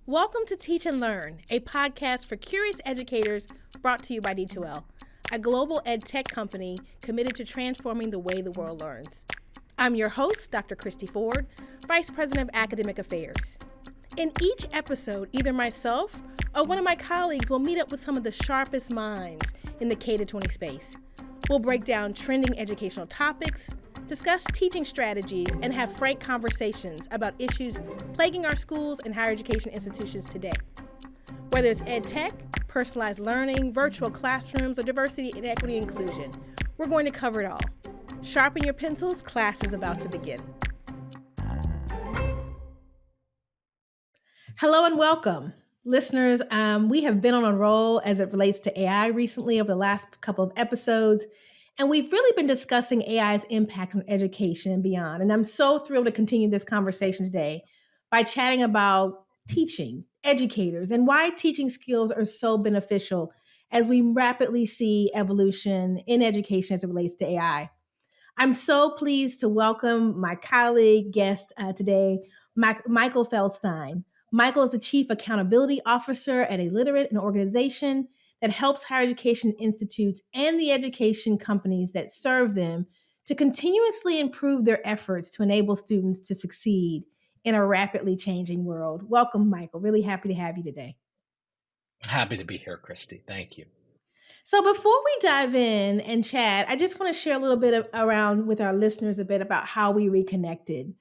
Welcome to Teach and Learn, a podcast for curious educators brought to you by D2L, a global ed tech company committed to transforming the way the world learns. I'm your host, Dr. Cristi Ford, Vice President of Academic Affairs. In each episode, either myself or one of my colleagues will meet up with some of the sharpest minds in the K-20 space. We'll break down trending educational topics, discuss teaching strategies, and have frank conversations about issues plaguing our schools and higher education institutions today. Whether it's ed tech, personalized learning, virtual classrooms, or diversity and equity inclusion, we're going to cover it all. Sharpen your pencils, class is about to begin. Hello and welcome. Listeners, we have been on a roll as it relates to AI recently over the last couple of episodes. And we've really been discussing AI's impact on education and beyond. And I'm so thrilled to continue this conversation today by chatting about teaching, educators, and why teaching skills are so beneficial as we rapidly see evolution in education as it relates to AI. I'm so pleased to welcome my colleague, guest today, Michael Feldstein. Michael is the Chief Accountability Officer at e-Literate, an organization that helps higher education institutes and the education companies that serve them to continuously improve their efforts to enable students to succeed in a rapidly changing world. Welcome, Michael. Really happy to have you today. Happy to be here, Cristi. Thank you. So before we dive in and chat, I just want to share a little bit around with our listeners a bit about how we reconnected.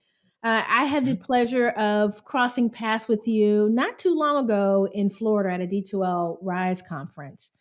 I had the pleasure of crossing paths with you not too long ago in Florida at a D2L Rise conference.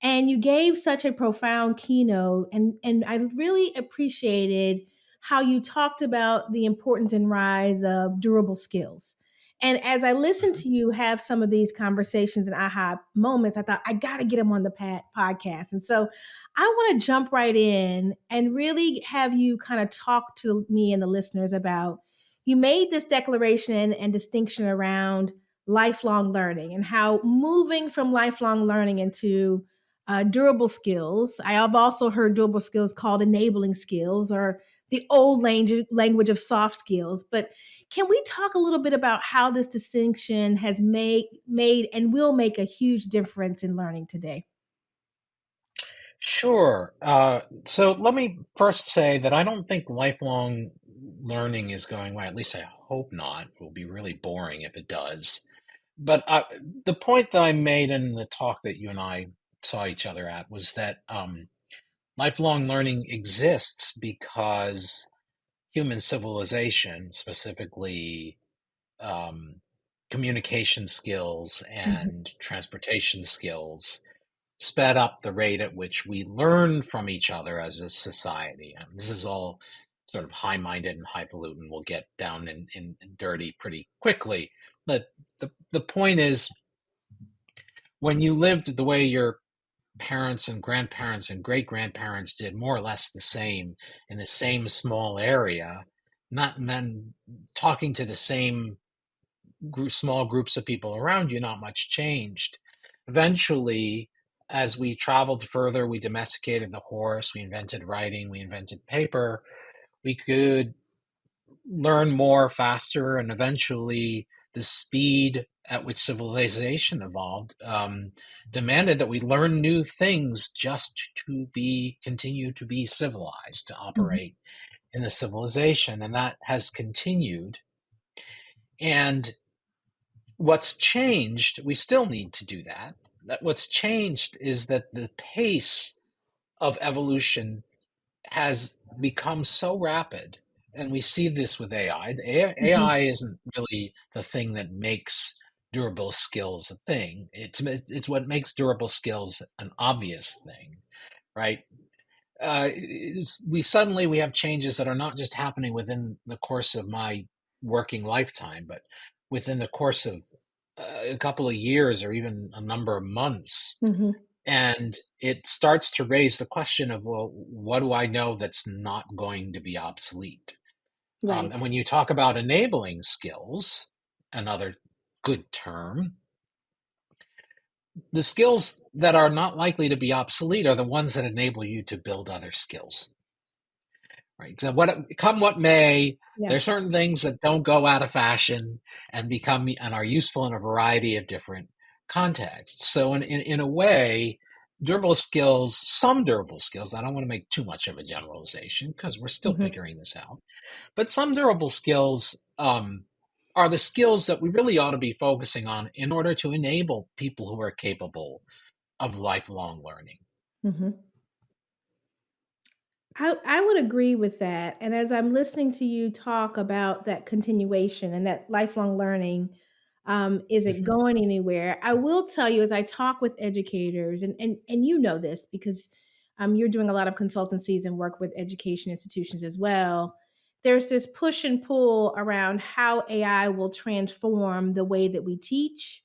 And you gave such a profound keynote, and I really appreciated how you talked about the importance and rise of durable skills. And as I listened to you have some of these conversations and aha moments, I thought, I got to get him on the podcast. And so I want to jump right in and really have you kind of talk to me and the listeners about, you made this declaration and distinction around lifelong learning and how moving from lifelong learning into durable skills. I have also heard durable skills called enabling skills or the old language of soft skills. But can we talk a little bit about how this distinction has made and will make a huge difference in learning today? Sure. So let me first say that I don't think lifelong learning is going away. At least I hope not. It will be really boring if it does. But the point that I made in the talk that you and I saw each other at was that lifelong learning exists because human civilization, specifically um, communication skills and transportation skills, sped up the rate at which we learn from each other as a society. And this is all sort of high-minded and highfalutin. We'll get down in dirty pretty quickly. But the point is, when you lived the way your parents and grandparents and great-grandparents did, more or less the same in the same small area, not and then talking to the same small groups of people around you, not much changed. Eventually, as we traveled further, we domesticated the horse, we invented writing, we invented paper, we could learn more faster, and eventually the speed at which civilization evolved demanded that we learn new things just to continue to be civilized, to operate in the civilization, and that has continued. And what's changed, we still need to do that. What's changed is that the pace of evolution has become so rapid, and we see this with AI. AI isn't really the thing that makes durable skills a thing. It's what makes durable skills an obvious thing, right? We have changes that are not just happening within the course of my working lifetime, but within the course of a couple of years or even a number of months. Mm-hmm. And it starts to raise the question of, well, what do I know that's not going to be obsolete? Right. And when you talk about enabling skills, another good term, the skills that are not likely to be obsolete are the ones that enable you to build other skills. right? So come what may, Yeah. there are certain things that don't go out of fashion and become and are useful in a variety of different contexts. So in a way, durable skills, some durable skills, I don't want to make too much of a generalization because we're still Hmm. figuring this out, but some durable skills are the skills that we really ought to be focusing on in order to enable people who are capable of lifelong learning. Hmm. I would agree with that. And as I'm listening to you talk about that continuation and that lifelong learning isn't Mhm. going anywhere, I will tell you as I talk with educators, and you know this because you're doing a lot of consultancies and work with education institutions as well. There's this push and pull around how AI will transform the way that we teach,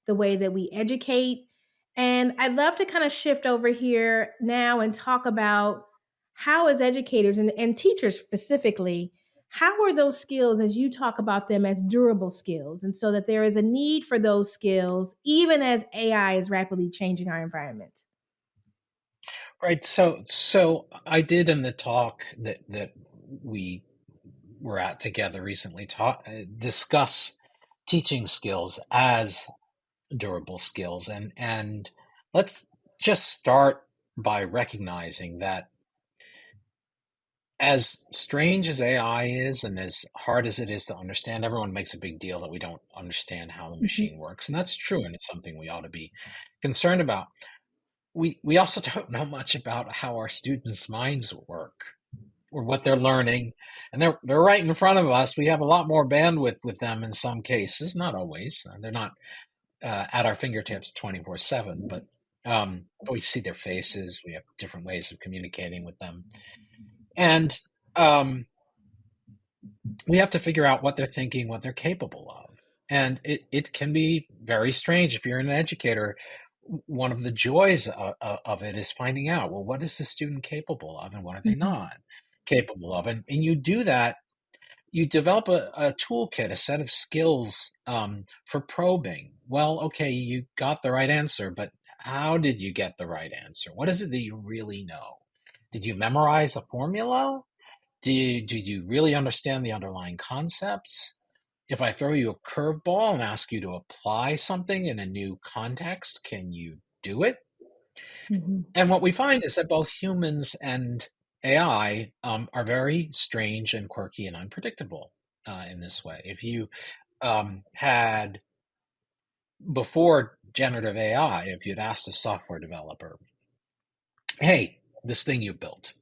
the way that we educate. And I'd love to kind of shift over here now and talk about how as educators and teachers specifically, how are those skills as you talk about them as durable skills, and so that there is a need for those skills even as AI is rapidly changing our environment? Right. So I did in the talk that we were at together recently discuss teaching skills as durable skills, and let's just start by recognizing that as strange as AI is and as hard as it is to understand, everyone makes a big deal that we don't understand how the Mhm. machine works, and that's true, and it's something we ought to be concerned about. We also don't know much about how our students' minds work or what they're learning, and they're right in front of us. We have a lot more bandwidth with them in some cases, not always. They're not at our fingertips 24/7, but we see their faces. We have different ways of communicating with them, and um, we have to figure out what they're thinking, what they're capable of. And it can be very strange if you're an educator. One of the joys of it is finding out, well, what is the student capable of and what are they Mhm. not capable of? And you do that, you develop a toolkit, a set of skills for probing. Well, okay, you got the right answer, but how did you get the right answer? What is it that you really know? Did you memorize a formula? Did you really understand the underlying concepts? If I throw you a curveball and ask you to apply something in a new context, can you do it? Mhm. And what we find is that both humans and AI are very strange and quirky and unpredictable in this way. If you had, before generative AI, if you'd asked a software developer, hey, this thing you built,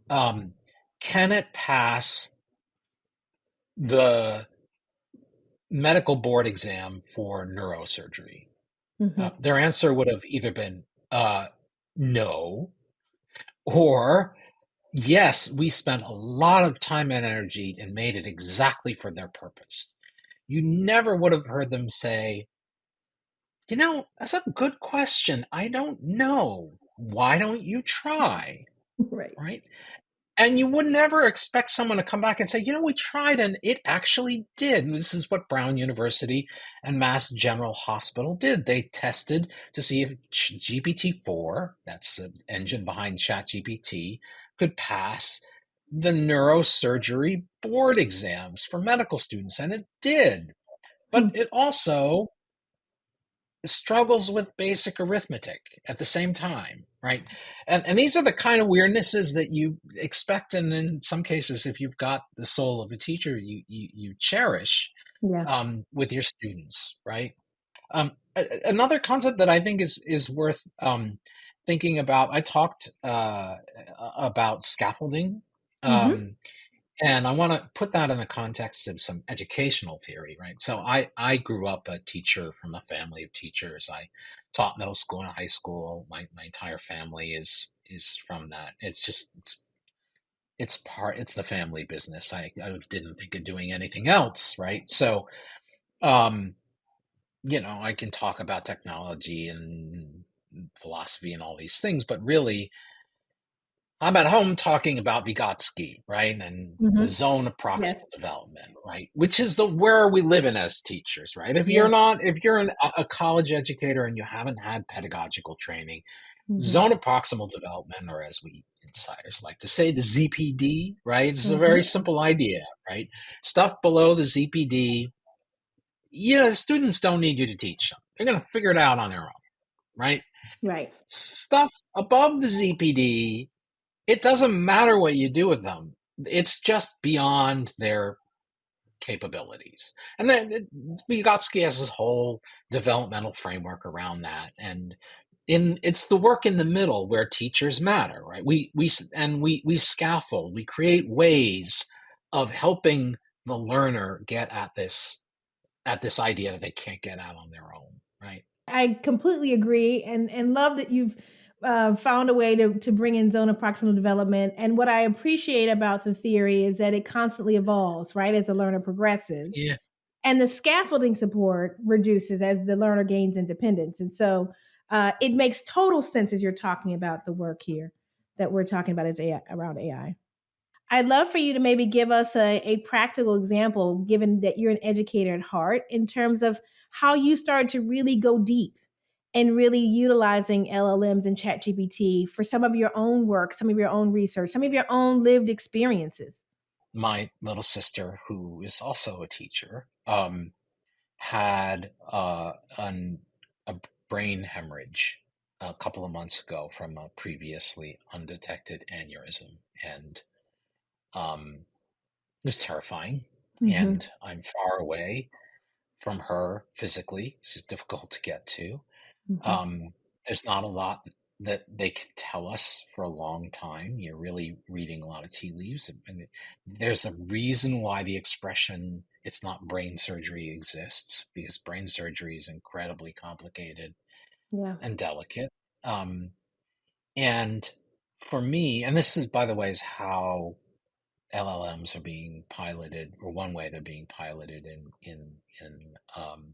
um, can it pass the medical board exam for neurosurgery? Mhm. Their answer would have either been no, or yes, we spent a lot of time and energy and made it exactly for their purpose. You never would have heard them say, that's a good question. I don't know. Why don't you try? Right. Right? And you would never expect someone to come back and say, we tried and it actually did. And this is what Brown University and Mass General Hospital did. They tested to see if GPT-4, that's the engine behind ChatGPT, could pass the neurosurgery board exams for medical students. And it did. But Hmm. it also struggles with basic arithmetic at the same time, right? And these are the kind of weirdnesses that you expect, and in some cases, if you've got the soul of a teacher, you cherish Yeah. with your students, right? Another concept that I think is worth thinking about. I talked about scaffolding. Hmm. Um, and I want to put that in the context of some educational theory, right? So I grew up a teacher from a family of teachers. I taught middle school and high school. My entire family is from that. It's the family business. I didn't think of doing anything else, right? So um, I can talk about technology and philosophy and all these things, but really I'm at home talking about Vygotsky, right? And the Hmm. zone of Yes. proximal development, right? Which is the where we live in as teachers, right? Yeah. If you're a college educator and you haven't had pedagogical training, Mm-hmm. Zone of proximal development, or as we insiders like to say, the ZPD, right? This is a very Mm-hmm. simple idea, right? Stuff below the ZPD, the students don't need you to teach them. They're going to figure it out on their own, right? Right. Stuff above the ZPD, it doesn't matter what you do with them. It's just beyond their capabilities. And then Vygotsky has this whole developmental framework around that. And it's the work in the middle where teachers matter, right? We scaffold, we create ways of helping the learner get at this idea that they can't get out on their own, right? I completely agree, and love that you've found a way to bring in zone of proximal development. And what I appreciate about the theory is that it constantly evolves, right, as the learner progresses, Yeah. and the scaffolding support reduces as the learner gains independence. And so it makes total sense as you're talking about the work here that we're talking about is AI, around AI. I'd love for you to maybe give us a practical example, given that you're an educator at heart, in terms of how you started to really go deep and really utilizing LLMs and ChatGPT for some of your own work, some of your own research, some of your own lived experiences. My little sister, who is also a teacher, had a brain hemorrhage a couple of months ago from a previously undetected aneurysm, and it was terrifying. Mm-hmm. And I'm far away from her physically. This is difficult to get to. Mm-hmm. Um, there's not a lot that they can tell us for a long time. You're really reading a lot of tea leaves. And there's a reason why the expression "it's not brain surgery" exists, because brain surgery is incredibly complicated Yeah. and delicate. Um, and for me, and this is, by the way, is how LLMs are being piloted, or one way they're being piloted in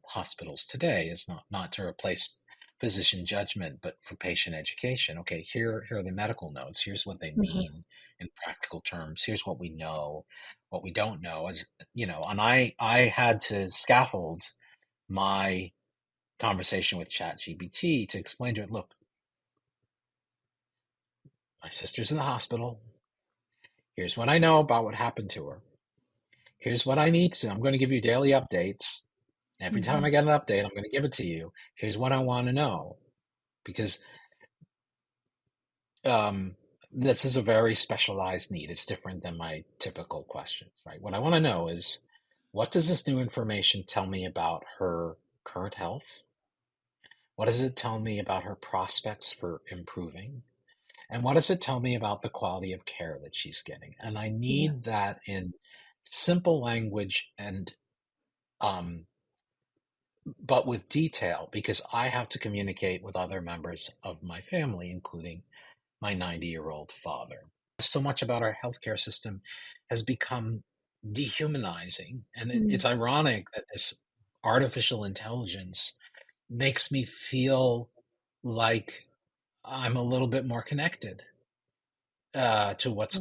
hospitals today, is not to replace physician judgment, but for patient education. Okay, here are the medical notes. Here's what they Mm-hmm. mean in practical terms. Here's what we know, what we don't know. As and I had to scaffold my conversation with ChatGPT to explain to it, look, my sister's in the hospital. Here's what I know about what happened to her. Here's what I need to. I'm going to give you daily updates. Every time Mm-hmm. I get an update, I'm going to give it to you. Here's what I want to know. Because um, this is a very specialized need. It's different than my typical questions, right? What I want to know is, what does this new information tell me about her current health? What does it tell me about her prospects for improving? And what does it tell me about the quality of care that she's getting? And I Yeah. need that in simple language, and um, but with detail, because I have to communicate with other members of my family, including my 90-year-old father. So much about our healthcare system has become dehumanizing. And Mm. it's ironic that this artificial intelligence makes me feel like I'm a little bit more connected to what's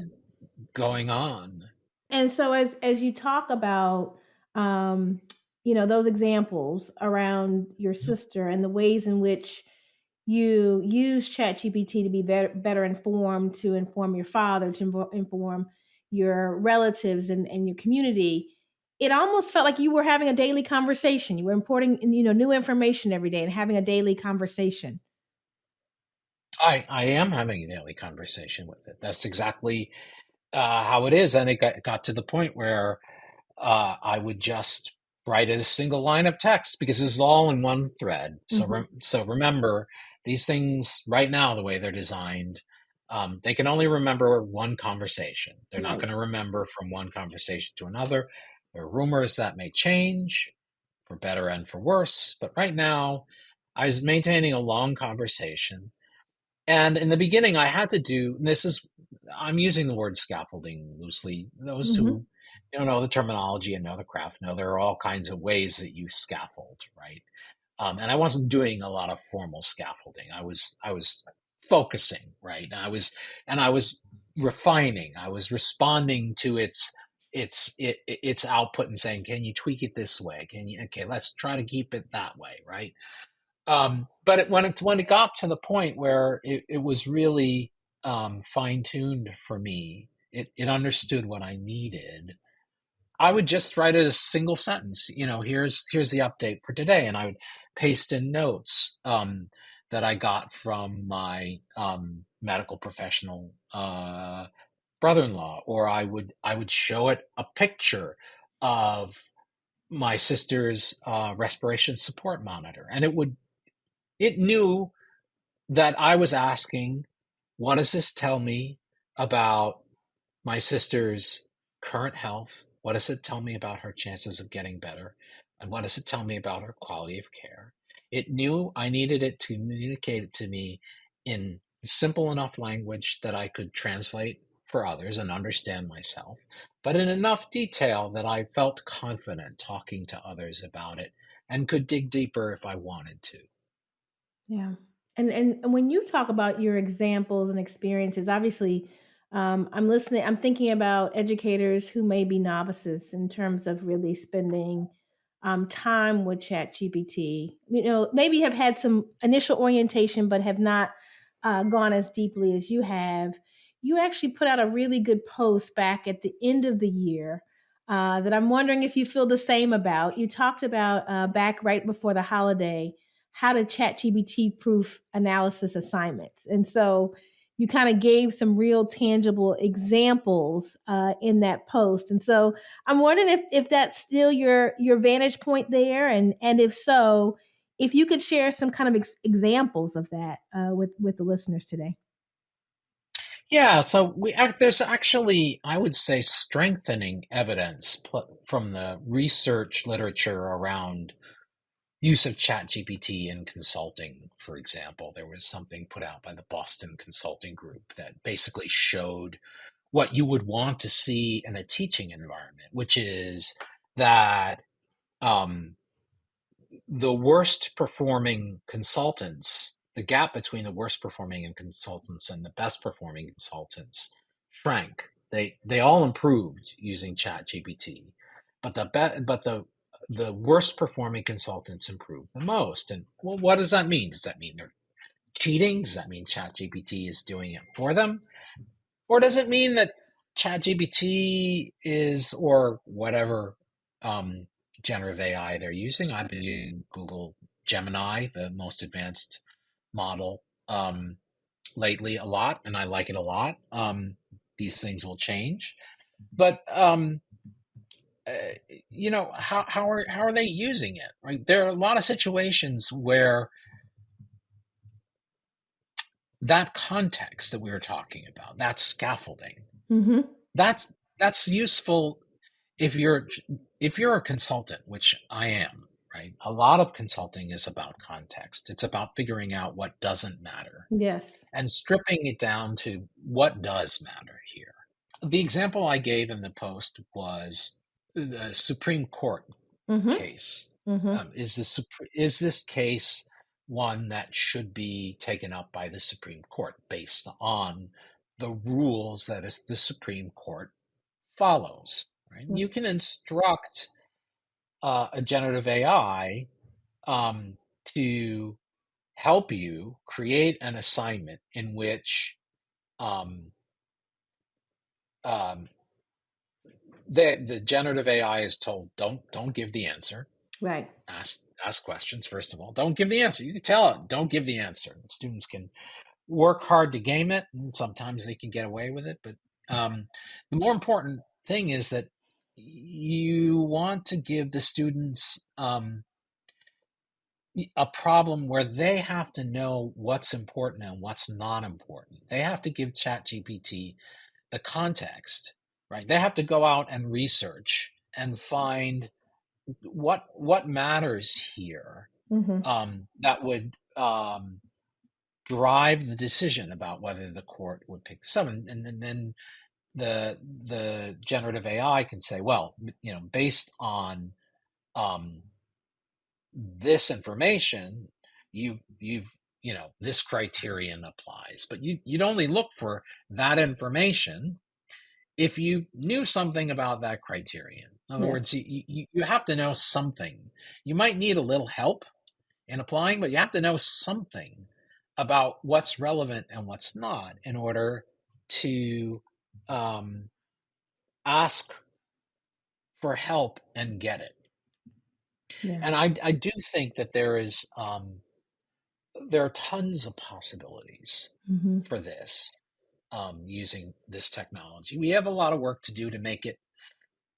going on. And so as you talk about um those examples around your sister and the ways in which you use ChatGPT to be better informed, to inform your father, to inform your relatives and your community, it almost felt like you were having a daily conversation. You were importing new information every day and having a daily conversation. I am having a daily conversation with it. That's exactly how it is. And it got to the point where I would just write a single line of text, because this is all in one thread. So, Hmm. so remember, these things right now, the way they're designed, they can only remember one conversation. They're not Right. going to remember from one conversation to another. There are rumors that may change for better and for worse. But right now, I was maintaining a long conversation. And in the beginning, I had to do this is I'm using the word scaffolding loosely. Those Hmm. who know the terminology and know the craft know there are all kinds of ways that you scaffold, right? And I wasn't doing a lot of formal scaffolding. I was focusing, right? And I was refining. I was responding to its output and saying, can you tweak it this way? Can you? Okay, let's try to keep it that way, right? When it got to the point where it was really fine tuned for me, it understood what I needed. I would just write it a single sentence. Here's the update for today, and I would paste in notes that I got from my medical professional brother-in-law, or I would show it a picture of my sister's respiration support monitor, and it knew that I was asking, what does this tell me about my sister's current health? What does it tell me about her chances of getting better? And what does it tell me about her quality of care? It knew I needed it to communicate it to me in simple enough language that I could translate for others and understand myself, but in enough detail that I felt confident talking to others about it and could dig deeper if I wanted to. Yeah. And when you talk about your examples and experiences, obviously, I'm listening. I'm thinking about educators who may be novices in terms of really spending time with ChatGPT. Maybe have had some initial orientation, but have not gone as deeply as you have. You actually put out a really good post back at the end of the year that I'm wondering if you feel the same about. You talked about back right before the holiday how to chat GBT proof analysis assignments. And so you kind of gave some real tangible examples in that post. And so I'm wondering if that's still your vantage point there. And if so, if you could share some kind of examples of that with the listeners today. Yeah, so there's actually, I would say, strengthening evidence from the research literature around use of ChatGPT in consulting, for example. There was something put out by the Boston Consulting Group that basically showed what you would want to see in a teaching environment, which is that um, the worst performing consultants, the gap between the worst performing consultants and the best performing consultants shrank. They all improved using ChatGPT, but the worst performing consultants improved the most. And well, what does that mean? Does that mean they're cheating? Does that mean ChatGPT is doing it for them? Or does it mean that ChatGPT is, or whatever um, generative AI they're using? I've been using Google Gemini, the most advanced model, lately a lot, and I like it a lot. These things will change, but uh, how are they using it? Right? There are a lot of situations where that context that we were talking about, that scaffolding, Mm-hmm. that's that's useful if you're a consultant, which I am, right? A lot of consulting is about context. It's about figuring out what doesn't matter Yes. and stripping it down to what does matter here. The example I gave in the post was the Supreme Court Mm-hmm. case. Mm-hmm. Is this case one that should be taken up by the Supreme Court based on the rules that the Supreme Court follows? Right? You can instruct a generative AI to help you create an assignment in which um, um, the generative AI is told, don't give the answer. Right. Ask questions first of all. Don't give the answer. You can tell it, don't give the answer. The students can work hard to game it, and sometimes they can get away with it. But the more important thing is that you want to give the students a problem where they have to know what's important and what's not important. They have to give ChatGPT the context, right? They have to go out and research and find what matters here, Mm-hmm. that would drive the decision about whether the court would pick this up, and then the generative AI can say, well, based on um, this information, you've this criterion applies, but you'd only look for that information if you knew something about that criterion. In other Yes. words, you have to know something. You might need a little help in applying, but you have to know something about what's relevant and what's not in order to um, ask for help and get it. Yeah. And I do think that there are tons of possibilities Hmm. for this using this technology. We have a lot of work to do to make it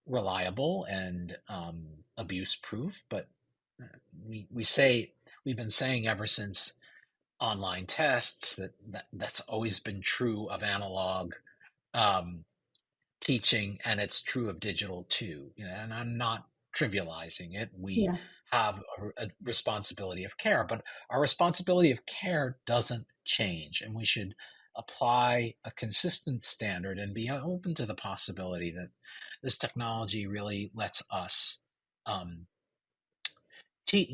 reliable and abuse proof, but we say we've been saying ever since online tests that's always been true of analog um, teaching, and it's true of digital too. And I'm not trivializing it. We Yeah. have a responsibility of care, but our responsibility of care doesn't change, and we should apply a consistent standard and be open to the possibility that this technology really lets us um,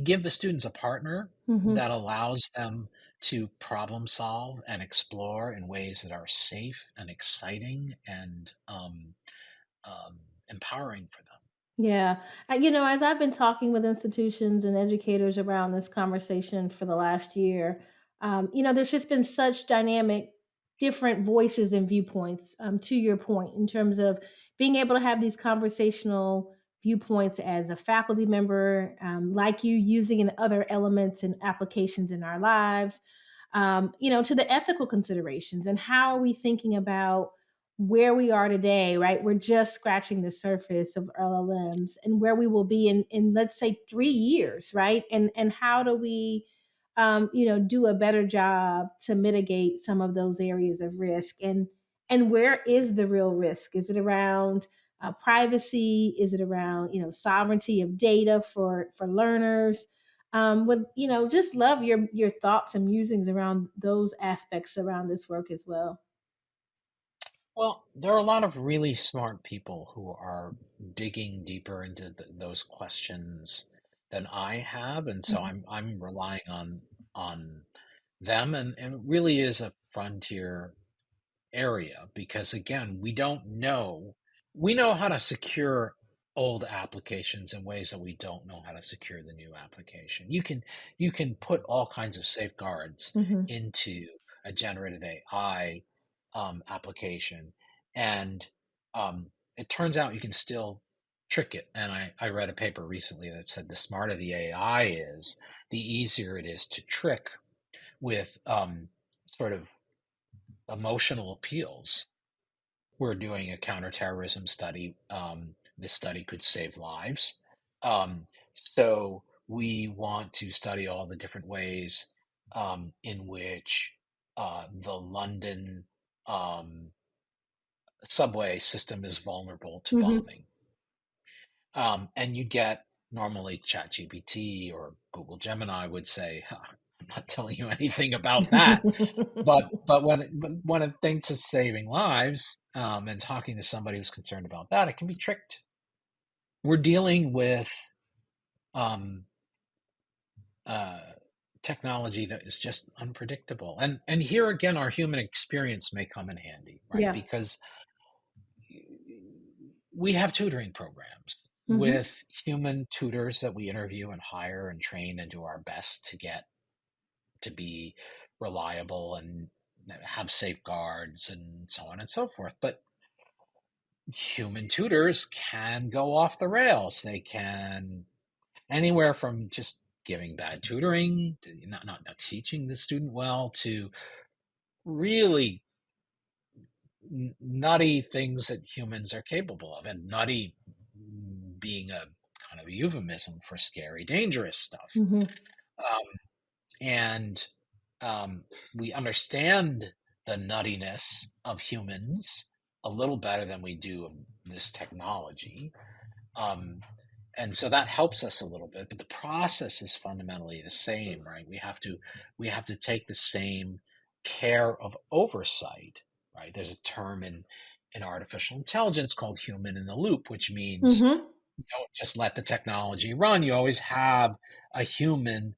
give the students a partner Hmm. that allows them to problem solve and explore in ways that are safe and exciting and um, empowering for them. Yeah. As I've been talking with institutions and educators around this conversation for the last year, there's just been such dynamic, different voices and viewpoints, to your point, in terms of being able to have these conversational viewpoints as a faculty member, like you, using in other elements and applications in our lives, to the ethical considerations and how are we thinking about where we are today, right? We're just scratching the surface of LLMs and where we will be in let's say 3 years, right? And how do we do a better job to mitigate some of those areas of risk? And where is the real risk? Is it around privacy? Is it around sovereignty of data for learners? Would just love your thoughts and musings around those aspects around this work as well. Well, there are a lot of really smart people who are digging deeper into those questions than I have, and so I'm relying on them, and it really is a frontier area because again, we don't know. We know how to secure old applications in ways that we don't know how to secure the new application. You can put all kinds of safeguards Hmm. into a generative AI application, and it turns out you can still trick it. And I read a paper recently that said the smarter the AI is, the easier it is to trick with sort of emotional appeals. We're doing a counterterrorism study. This study could save lives. So we want to study all the different ways in which the London um, subway system is vulnerable to Hmm. bombing. And you get normally ChatGPT or Google Gemini would say, "Huh, I'm not telling you anything about that." But when it thinks it's saving lives and talking to somebody who's concerned about that, it can be tricked. We're dealing with um, uh, technology that is just unpredictable, and here again, our human experience may come in handy, right? Yeah. Because we have tutoring programs Hmm. with human tutors that we interview and hire and train and do our best to get to be reliable and have safeguards and so on and so forth. But human tutors can go off the rails. They can anywhere from just giving bad tutoring, to not teaching the student well, to really nutty things that humans are capable of, and nutty being a kind of a euphemism for scary, dangerous stuff. Hmm. Um, and we understand the nuttiness of humans a little better than we do of this technology. Um, and so that helps us a little bit, but the process is fundamentally the same, right? We have to take the same care of oversight, right? There's a term in artificial intelligence called human in the loop, which means Hmm. you don't just let the technology run. You always have a human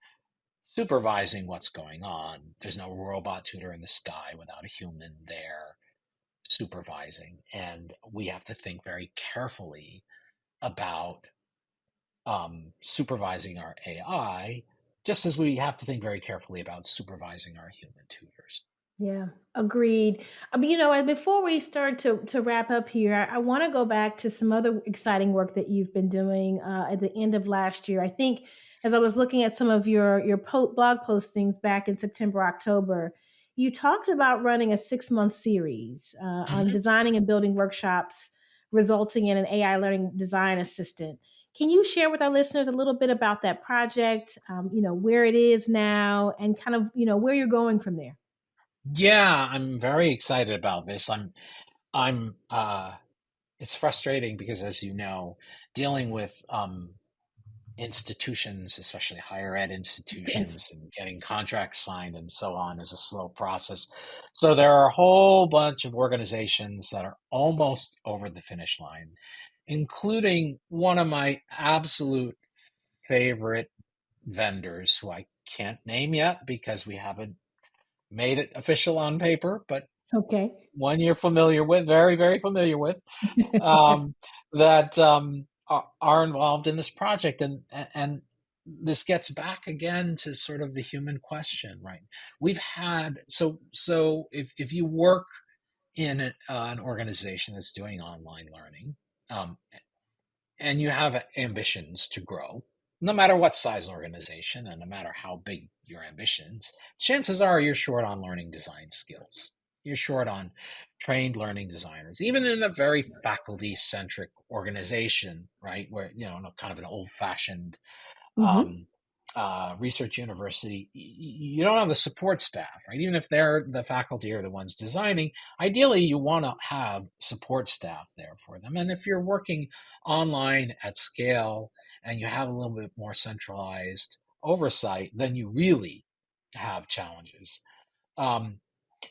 supervising what's going on. There's no robot tutor in the sky without a human there supervising. And we have to think very carefully about supervising our AI just as we have to think very carefully about supervising our human tutors. Yeah, agreed. And before we start to wrap up here, I want to go back to some other exciting work that you've been doing at the end of last year. I think as I was looking at some of your blog postings back in September, October, you talked about running a 6-month series on Mhm. designing and building workshops, resulting in an AI learning design assistant. Can you share with our listeners a little bit about that project? Where it is now, and kind of where you're going from there. Yeah, I'm very excited about this. I'm it's frustrating because, as you know, dealing with institutions, especially higher ed Yes. institutions, and getting contracts signed and so on is a slow process. So there are a whole bunch of organizations that are almost over the finish line, including one of my absolute favorite vendors who I can't name yet because we haven't made it official on paper, but Okay. one you're familiar with, very, very familiar with, um, that are involved in this project, and this gets back again to sort of the human question, right? We've had so if you work in an organization that's doing online learning, um, and you have ambitions to grow, no matter what size organization and no matter how big your ambitions, chances are you're short on learning design skills. You're short on trained learning designers, even in a very faculty centric organization, right? Where, kind of an old fashioned Hmm. um, research university, you don't have the support staff, right? Even if they're the faculty or the ones designing, ideally you want to have support staff there for them. And if you're working online at scale and you have a little bit more centralized oversight, then you really have challenges. Um,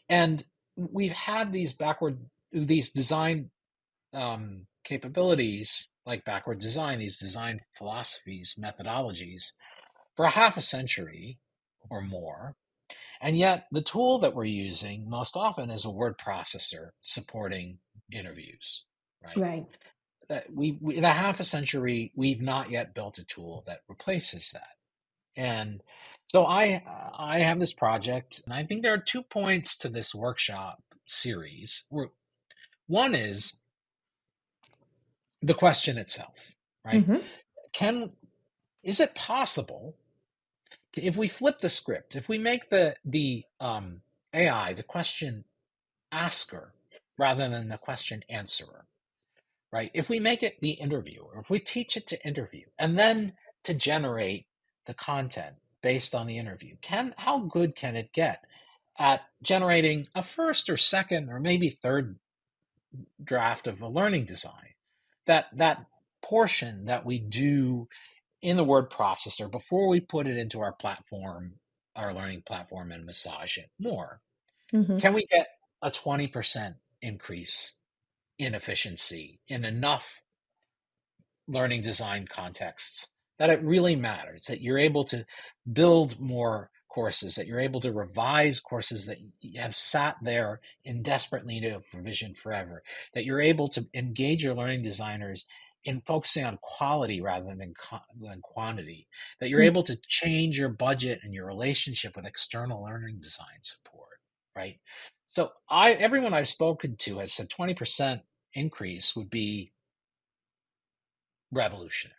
and we've had these design capabilities like backward design, these design philosophies, methodologies for a half a century or more. And yet, the tool that we're using most often is a word processor supporting interviews, right? Right. We in a half a century, we've not yet built a tool that replaces that. And so I have this project, and I think there are 2 points to this workshop series. One is the question itself, right? Hmm. Can Is it possible if we flip the script, if we make the AI the question asker rather than the question answerer, right? If we make it the interviewer, if we teach it to interview and then to generate the content based on the interview, can how good can it get at generating a first or second or maybe third draft of a learning design? That portion that we do in the word processor before we put it into our platform, our learning platform, and massage it more. Hmm. Can we get a 20% increase in efficiency in enough learning design contexts that it really matters, that you're able to build more courses, that you're able to revise courses that have sat there in desperate need of revision forever, that you're able to engage your learning designers in focusing on quality rather than quantity, that you're able to change your budget and your relationship with external learning design support, right? So everyone I've spoken to has said 20% increase would be revolutionary.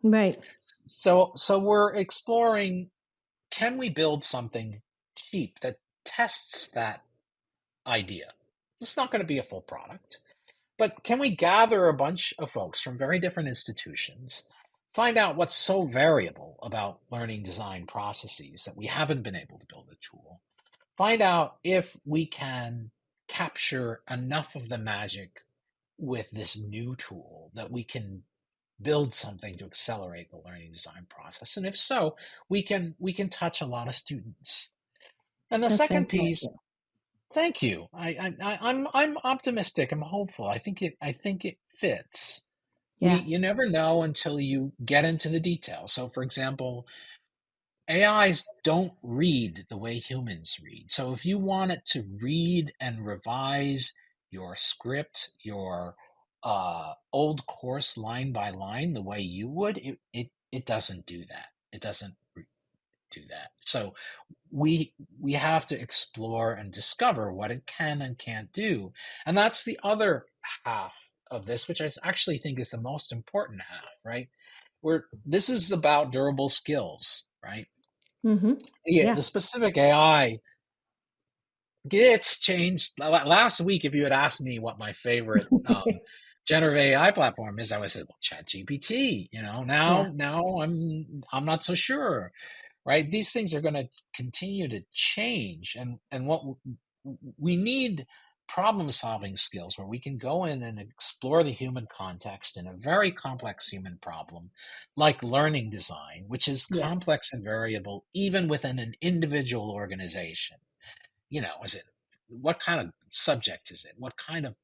Right. So we're exploring, can we build something cheap that tests that idea? It's not going to be a full product, but can we gather a bunch of folks from very different institutions, find out what's so variable about learning design processes that we haven't been able to build a tool, find out if we can capture enough of the magic with this new tool that we can build something to accelerate the learning design process, and if so, we can touch a lot of students. And the That's second piece, fantastic. thank you, I'm optimistic, I'm hopeful, I think it fits. we Yeah. You never know until you get into the details. So for example, AIs don't read the way humans read. So if you want it to read and revise your script, your old course line by line, the way you would, it doesn't do that. It doesn't. do that. So we have to explore and discover what it can and can't do. And that's the other half of this, which I actually think is the most important half, right? Where this is about durable skills, right? Mm-hmm. Yeah, Yeah. the specific AI gets changed. Last week, if you had asked me what my favorite generative AI platform is, I would say, well, ChatGPT. Yeah. Now I'm not so sure, right? These things are going to continue to change, and what we need problem solving skills where we can go in and explore the human context in a very complex human problem, like learning design, which is Yeah. complex and variable even within an individual organization. Is it, what kind of subject is it? What kind of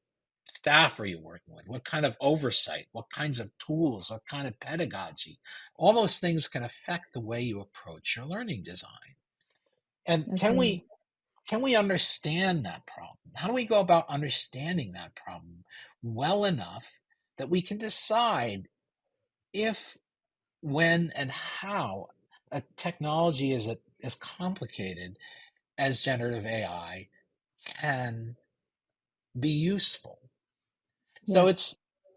staff are you working with? What kind of oversight? What kinds of tools? What kind of pedagogy? All those things can affect the way you approach your learning design. And Agreed. can we understand that problem? How do we go about understanding that problem well enough that we can decide if, when, and how a technology as complicated as generative AI can be useful? So Yeah.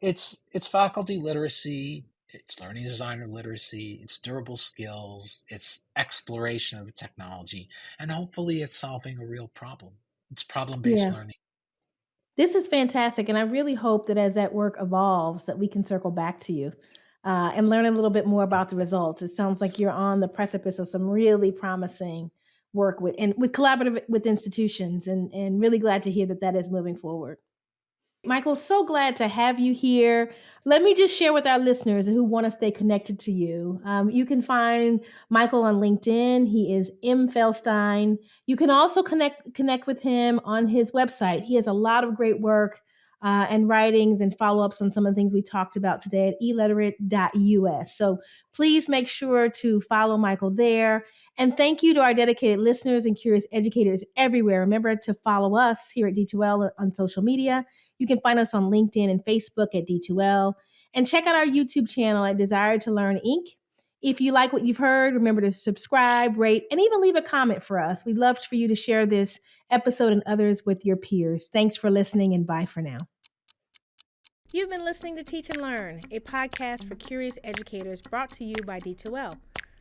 it's faculty literacy, it's learning designer literacy, it's durable skills, it's exploration of the technology, and hopefully it's solving a real problem. It's problem-based Yeah. learning. This is fantastic, and I really hope that as that work evolves, that we can circle back to you and learn a little bit more about the results. It sounds like you're on the precipice of some really promising work with collaborative with institutions, and really glad to hear that that is moving forward. Michael, so glad to have you here. Let me just share with our listeners who want to stay connected to you. You can find Michael on LinkedIn. He is M. Feldstein. You can also connect with him on his website. He has a lot of great work and writings and follow-ups on some of the things we talked about today at e-Literate.us. So please make sure to follow Michael there. And thank you to our dedicated listeners and curious educators everywhere. Remember to follow us here at D2L on social media. You can find us on LinkedIn and Facebook at D2L. And check out our YouTube channel at Desire to Learn Inc. If you like what you've heard, remember to subscribe, rate, and even leave a comment for us. We'd love for you to share this episode and others with your peers. Thanks for listening, and bye for now. You've been listening to Teach and Learn, a podcast for curious educators brought to you by D2L,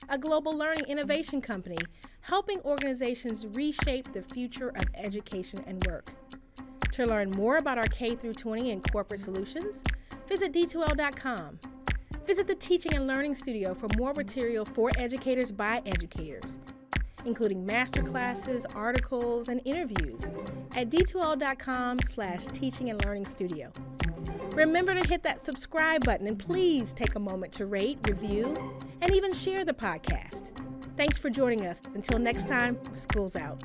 a global learning innovation company helping organizations reshape the future of education and work. To learn more about our K-20 and corporate solutions, visit d2l.com. Visit the Teaching and Learning Studio for more material for educators by educators, including masterclasses, articles, and interviews at d2l.com/teaching and learning studio. Remember to hit that subscribe button, and please take a moment to rate, review, and even share the podcast. Thanks for joining us. Until next time, school's out.